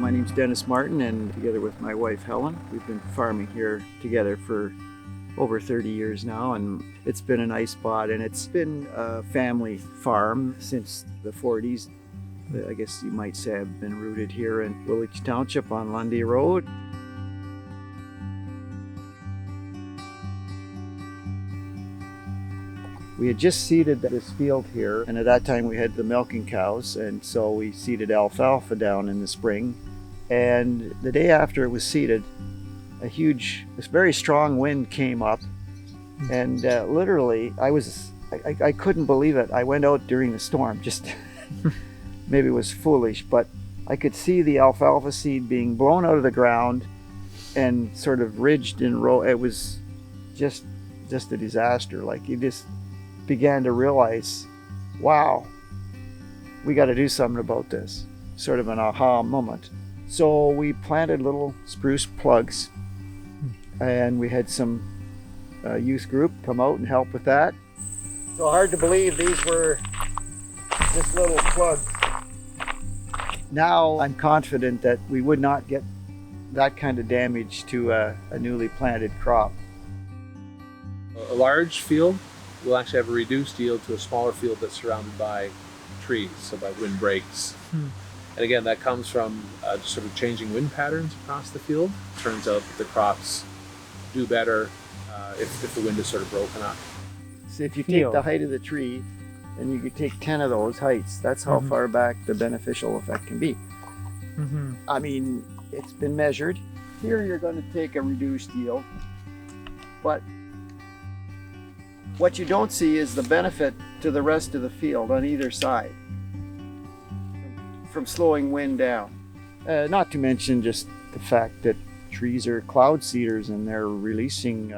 My name's Dennis Martin, and together with my wife Helen, we've been farming here together for over 30 years now, and it's been a nice spot, and it's been a family farm since the 40s. I guess you might say I've been rooted here in Woolwich Township on Lundy Road. We had just seeded this field here, and at that time we had the milking cows, and so we seeded alfalfa down in the spring. And the day after it was seeded, this very strong wind came up, and literally I couldn't believe it. I went out during the storm, just maybe it was foolish, but I could see the alfalfa seed being blown out of the ground and sort of ridged in row. It was just a disaster. Like, you just began to realize, wow, we got to do something about this. Sort of an aha moment. So we planted little spruce plugs, and we had some youth group come out and help with that. So hard to believe these were just little plugs. Now I'm confident that we would not get that kind of damage to a newly planted crop. A large field will actually have a reduced yield to a smaller field that's surrounded by trees, so by windbreaks. And again, that comes from just sort of changing wind patterns across the field. Turns out that the crops do better if the wind is sort of broken up. So if you take the height of the tree and you could take 10 of those heights, that's how far back the beneficial effect can be. I mean, it's been measured. Here you're going to take a reduced yield, but what you don't see is the benefit to the rest of the field on either side from slowing wind down. Not to mention just the fact that trees are cloud seeders and they're releasing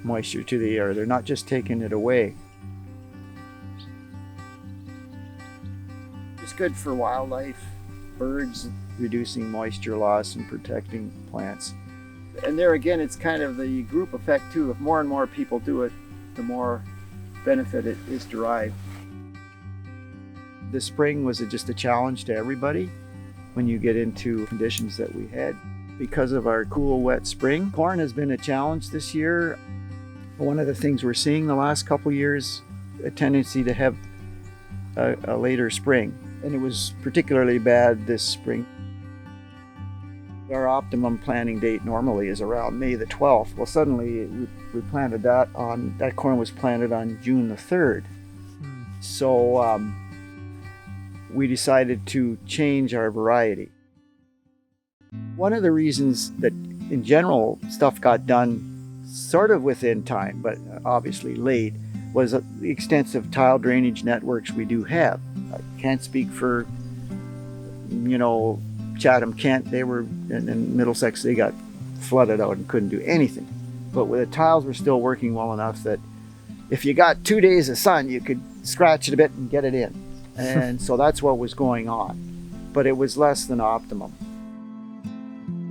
moisture to the air. They're not just taking it away. It's good for wildlife, birds, reducing moisture loss and protecting plants. And there again, it's kind of the group effect too. If more and more people do it, the more benefit it is derived. The spring was just a challenge to everybody when you get into conditions that we had. Because of our cool, wet spring, corn has been a challenge this year. One of the things we're seeing the last couple years, a tendency to have a later spring. And it was particularly bad this spring. Our optimum planting date normally is around May the 12th. Well, suddenly we planted that corn was planted on June the 3rd. So we decided to change our variety. One of the reasons that in general stuff got done sort of within time, but obviously late, was the extensive tile drainage networks we do have. I can't speak for, Chatham, Kent. They were in Middlesex, they got flooded out and couldn't do anything. But the tiles were still working well enough that if you got 2 days of sun, you could scratch it a bit and get it in. And so that's what was going on. But it was less than optimum.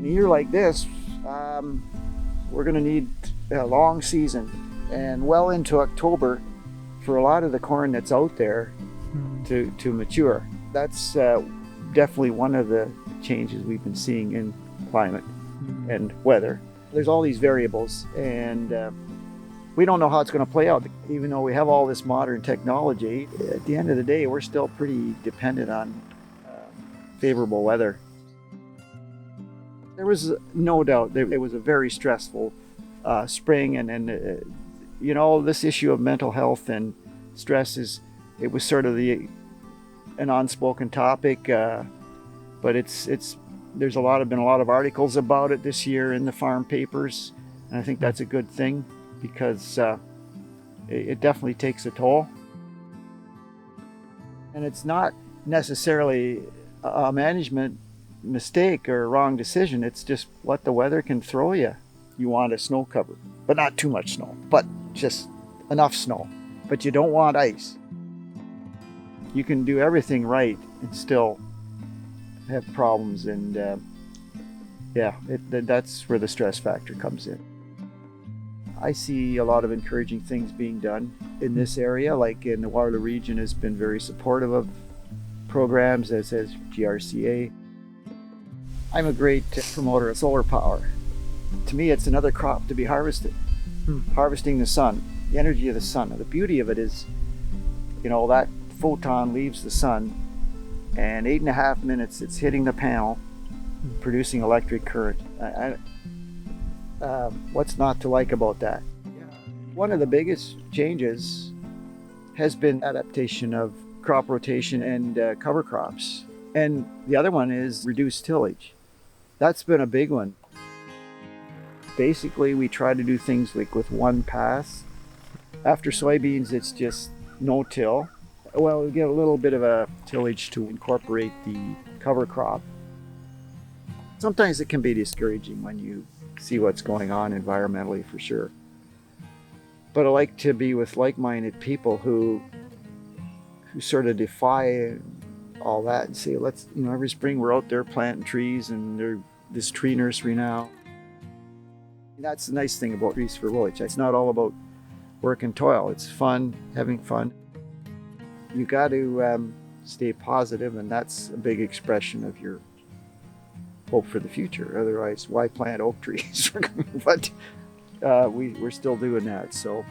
In a year like this, we're going to need a long season and well into October for a lot of the corn that's out there to mature. That's definitely one of the changes we've been seeing in climate and weather. There's all these variables, and we don't know how it's going to play out. Even though we have all this modern technology, at the end of the day, we're still pretty dependent on favorable weather. There was no doubt it was a very stressful spring, and this issue of mental health and stress it was sort of an unspoken topic, but there's been a lot of articles about it this year in the farm papers, and I think that's a good thing because it definitely takes a toll. And it's not necessarily a management mistake or a wrong decision. It's just what the weather can throw you. You want a snow cover, but not too much snow, but just enough snow. But you don't want ice. You can do everything right and still have problems, and that's where the stress factor comes in. I see a lot of encouraging things being done in this area, like in the Waterloo region has been very supportive of programs as GRCA. I'm a great promoter of solar power. To me, it's another crop to be harvested. Harvesting the sun, the energy of the sun. The beauty of it is, that photon leaves the sun, and 8.5 minutes it's hitting the panel, producing electric current. What's not to like about that? One of the biggest changes has been adaptation of crop rotation and cover crops. And the other one is reduced tillage. That's been a big one. Basically, we try to do things like with one pass. After soybeans, it's just no till. Well, we get a little bit of a tillage to incorporate the cover crop. Sometimes it can be discouraging when you see what's going on environmentally, for sure. But I like to be with like-minded people who sort of defy all that and say, let's, every spring we're out there planting trees, and there's this tree nursery now. That's the nice thing about Trees for Woolwich. It's not all about work and toil. It's fun, having fun. You got to stay positive, and that's a big expression of your hope for the future. Otherwise, why plant oak trees? But we're still doing that. So